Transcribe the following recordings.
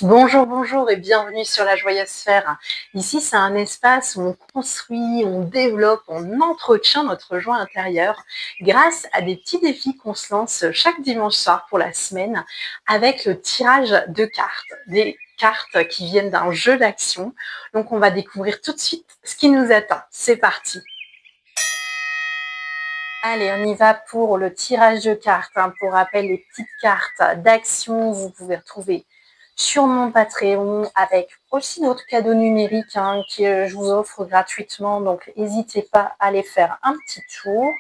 Bonjour, bonjour et bienvenue sur la Joyeuse Sphère. Ici, c'est un espace où on construit, on développe, on entretient notre joie intérieure grâce à des petits défis qu'on se lance chaque dimanche soir pour la semaine avec le tirage de cartes. Des cartes qui viennent d'un jeu d'action. Donc, on va découvrir tout de suite ce qui nous attend. C'est parti. Allez, on y va pour le tirage de cartes. Pour rappel, les petites cartes d'action, vous pouvez retrouver sur mon Patreon avec aussi d'autres cadeaux numériques que je vous offre gratuitement. Donc, n'hésitez pas à aller faire un petit tour.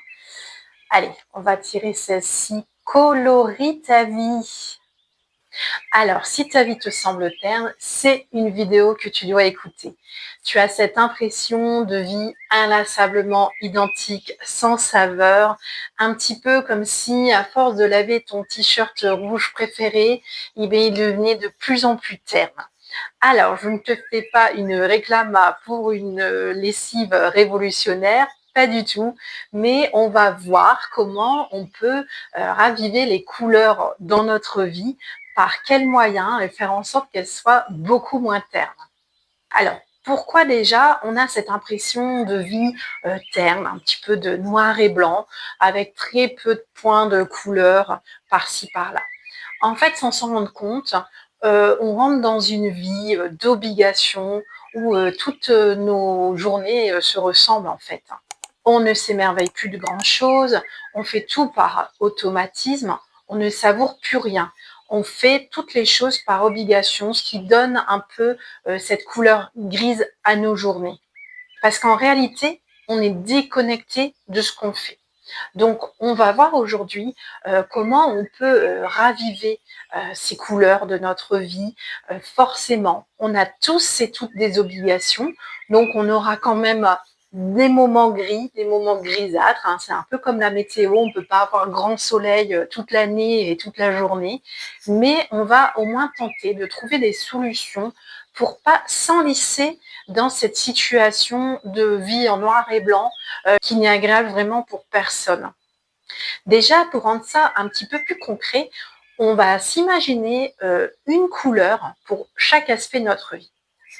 Allez, on va tirer celle-ci. Colorie ta vie. Alors, si ta vie te semble terne, c'est une vidéo que tu dois écouter. Tu as cette impression de vie inlassablement identique, sans saveur, un petit peu comme si, à force de laver ton t-shirt rouge préféré, il devenait de plus en plus terne. Alors, je ne te fais pas une réclame pour une lessive révolutionnaire, pas du tout, mais on va voir comment on peut raviver les couleurs dans notre vie, par quels moyens et faire en sorte qu'elles soient beaucoup moins ternes. Alors, pourquoi déjà on a cette impression de vie terne, un petit peu de noir et blanc, avec très peu de points de couleur par-ci par-là? En fait, sans s'en rendre compte, on rentre dans une vie d'obligation où toutes nos journées se ressemblent en fait. On ne s'émerveille plus de grand-chose, on fait tout par automatisme, on ne savoure plus rien. On fait toutes les choses par obligation, ce qui donne un peu cette couleur grise à nos journées. Parce qu'en réalité, on est déconnecté de ce qu'on fait. Donc, on va voir aujourd'hui comment on peut raviver ces couleurs de notre vie. Forcément, on a tous et toutes des obligations, donc on aura quand même des moments gris, des moments grisâtres. C'est un peu comme la météo, on ne peut pas avoir grand soleil toute l'année et toute la journée, mais on va au moins tenter de trouver des solutions pour pas s'enlisser dans cette situation de vie en noir et blanc qui n'est agréable vraiment pour personne. Déjà, pour rendre ça un petit peu plus concret, on va s'imaginer une couleur pour chaque aspect de notre vie.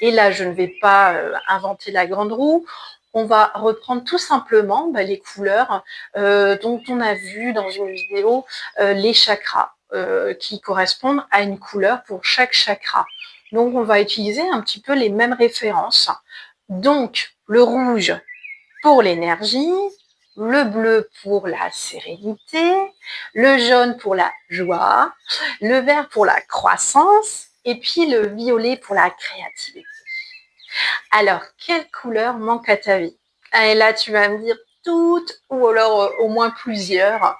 Et là, je ne vais pas inventer la grande roue. On va reprendre tout simplement les couleurs dont on a vu dans une vidéo les chakras qui correspondent à une couleur pour chaque chakra. Donc, on va utiliser un petit peu les mêmes références. Donc, le rouge pour l'énergie, le bleu pour la sérénité, le jaune pour la joie, le vert pour la croissance et puis le violet pour la créativité. Alors, quelle couleur manque à ta vie? Et là, tu vas me dire toutes ou alors au moins plusieurs.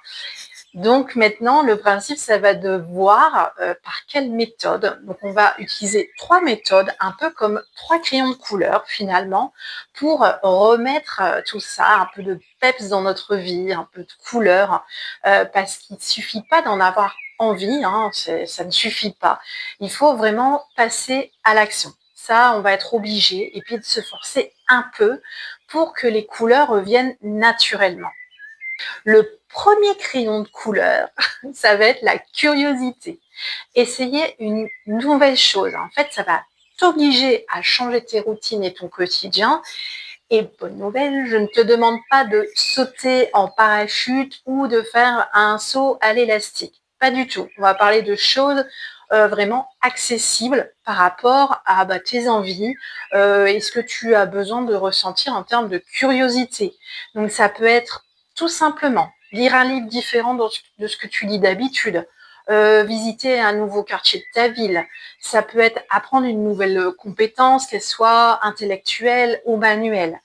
Donc maintenant, le principe, ça va de voir par quelle méthode. Donc on va utiliser 3 méthodes, un peu comme 3 crayons de couleur finalement, pour remettre tout ça, un peu de peps dans notre vie, un peu de couleur, parce qu'il ne suffit pas d'en avoir envie, ça ne suffit pas. Il faut vraiment passer à l'action. Ça, on va être obligé, et puis de se forcer un peu pour que les couleurs reviennent naturellement. Le premier crayon de couleur, ça va être la curiosité. Essayer une nouvelle chose. En fait, ça va t'obliger à changer tes routines et ton quotidien. Et bonne nouvelle, je ne te demande pas de sauter en parachute ou de faire un saut à l'élastique. Pas du tout. On va parler de choses vraiment accessibles par rapport à tes envies et ce que tu as besoin de ressentir en termes de curiosité. Donc ça peut être tout simplement lire un livre différent de ce que tu lis d'habitude, visiter un nouveau quartier de ta ville. Ça peut être apprendre une nouvelle compétence, qu'elle soit intellectuelle ou manuelle.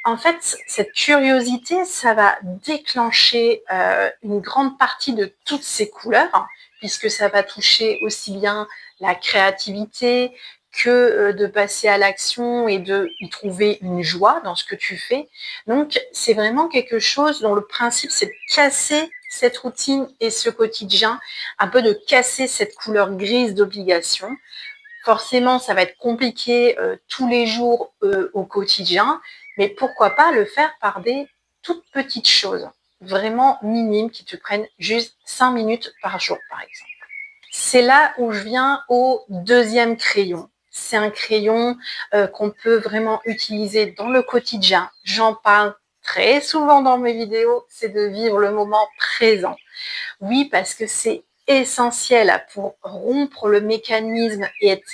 En fait, cette curiosité, ça va déclencher une grande partie de toutes ces couleurs, puisque ça va toucher aussi bien la créativité que de passer à l'action et de y trouver une joie dans ce que tu fais. Donc, c'est vraiment quelque chose dont le principe, c'est de casser cette routine et ce quotidien, un peu de casser cette couleur grise d'obligation. Forcément, ça va être compliqué tous les jours au quotidien, mais pourquoi pas le faire par des toutes petites choses, vraiment minimes, qui te prennent juste 5 minutes par jour, par exemple. C'est là où je viens au deuxième crayon. C'est un crayon qu'on peut vraiment utiliser dans le quotidien. J'en parle très souvent dans mes vidéos, c'est de vivre le moment présent. Oui, parce que c'est essentiel pour rompre le mécanisme et être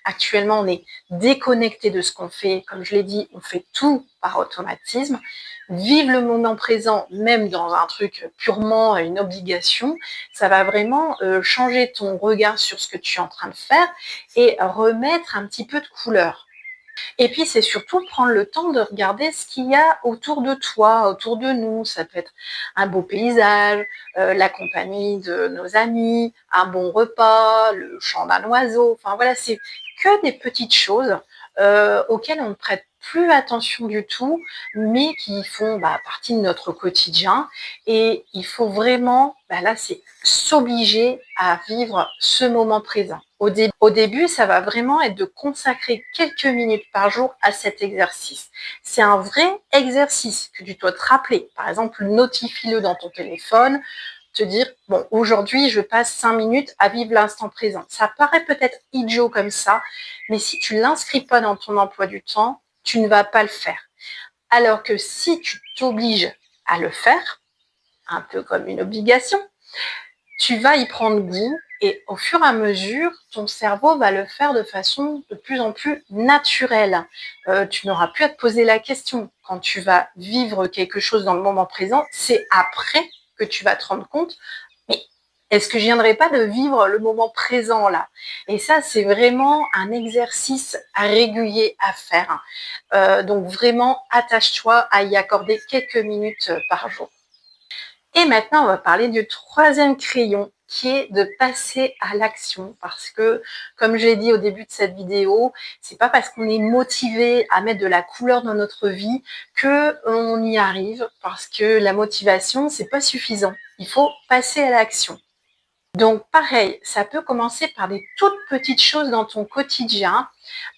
actuellement, on est déconnecté de ce qu'on fait. Comme je l'ai dit, on fait tout par automatisme. Vivre le moment présent, même dans un truc purement une obligation, ça va vraiment changer ton regard sur ce que tu es en train de faire et remettre un petit peu de couleur. Et puis, c'est surtout prendre le temps de regarder ce qu'il y a autour de toi, autour de nous. Ça peut être un beau paysage, la compagnie de nos amis, un bon repas, le chant d'un oiseau. Enfin voilà, c'est que des petites choses auxquelles on ne prête plus attention du tout, mais qui font partie de notre quotidien. Et il faut vraiment, là, c'est s'obliger à vivre ce moment présent. Au début, ça va vraiment être de consacrer quelques minutes par jour à cet exercice. C'est un vrai exercice que tu dois te rappeler. Par exemple, notifie-le dans ton téléphone, te dire, bon, aujourd'hui, je passe 5 minutes à vivre l'instant présent. Ça paraît peut-être idiot comme ça, mais si tu ne l'inscris pas dans ton emploi du temps, tu ne vas pas le faire. Alors que si tu t'obliges à le faire, un peu comme une obligation, tu vas y prendre goût et au fur et à mesure, ton cerveau va le faire de façon de plus en plus naturelle. Tu n'auras plus à te poser la question. Quand tu vas vivre quelque chose dans le moment présent, c'est après que tu vas te rendre compte, mais est-ce que je viendrai pas de vivre le moment présent là? Et ça, c'est vraiment un exercice régulier à faire. Donc vraiment, attache-toi à y accorder quelques minutes par jour. Et maintenant, on va parler du troisième crayon qui est de passer à l'action parce que, comme je l'ai dit au début de cette vidéo, c'est pas parce qu'on est motivé à mettre de la couleur dans notre vie que on y arrive parce que la motivation, c'est pas suffisant. Il faut passer à l'action. Donc, pareil, ça peut commencer par des toutes petites choses dans ton quotidien.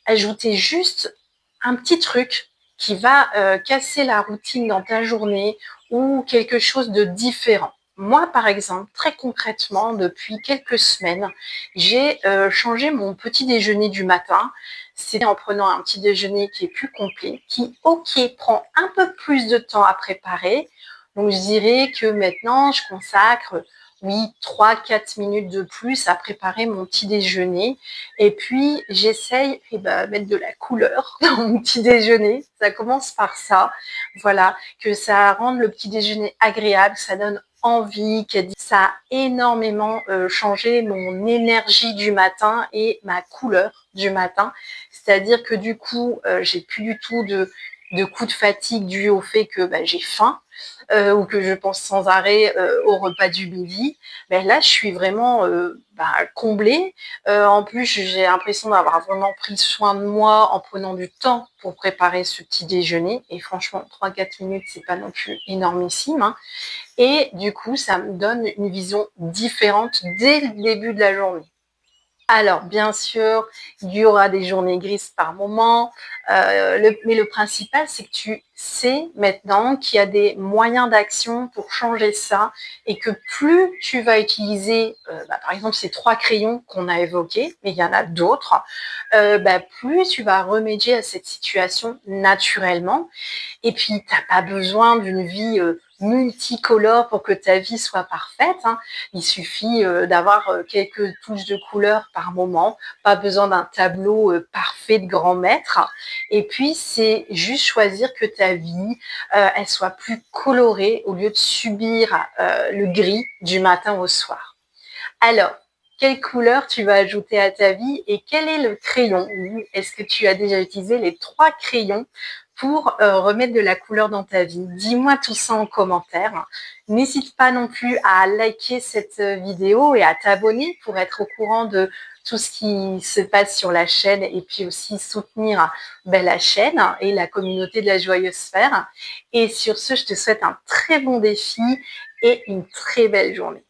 Ajouter juste un petit truc qui va casser la routine dans ta journée ou quelque chose de différent. Moi, par exemple, très concrètement, depuis quelques semaines, j'ai changé mon petit déjeuner du matin. C'est en prenant un petit déjeuner qui est plus complet, qui, ok, prend un peu plus de temps à préparer. Donc, je dirais que maintenant, je consacre, oui, 3-4 minutes de plus à préparer mon petit déjeuner. Et puis, j'essaye mettre de la couleur dans mon petit déjeuner. Ça commence par ça. Voilà, que ça rende le petit déjeuner agréable, ça donne envie. Ça a énormément changé mon énergie du matin et ma couleur du matin. C'est-à-dire que du coup, j'ai plus du tout de coups de fatigue dû au fait que j'ai faim. Ou que je pense sans arrêt au repas du midi, là, je suis vraiment comblée. En plus, j'ai l'impression d'avoir vraiment pris soin de moi en prenant du temps pour préparer ce petit déjeuner. Et franchement, 3-4 minutes, c'est pas non plus énormissime. Hein. Et du coup, ça me donne une vision différente dès le début de la journée. Alors, bien sûr, il y aura des journées grises par moment, mais le principal, c'est que tu sais maintenant qu'il y a des moyens d'action pour changer ça et que plus tu vas utiliser, par exemple, ces 3 crayons qu'on a évoqués, mais il y en a d'autres, plus tu vas remédier à cette situation naturellement. Et puis, tu n'as pas besoin d'une vie multicolore pour que ta vie soit parfaite. Hein. Il suffit d'avoir quelques touches de couleur par moment, pas besoin d'un tableau parfait de grand maître. Et puis, c'est juste choisir que ta vie, elle soit plus colorée au lieu de subir le gris du matin au soir. Alors, quelle couleur tu vas ajouter à ta vie et quel est le crayon? Est-ce que tu as déjà utilisé les 3 crayons pour remettre de la couleur dans ta vie? Dis-moi tout ça en commentaire. N'hésite pas non plus à liker cette vidéo et à t'abonner pour être au courant de tout ce qui se passe sur la chaîne et puis aussi soutenir la chaîne et la communauté de la Joyeuse Sphère. Et sur ce, je te souhaite un très bon défi et une très belle journée.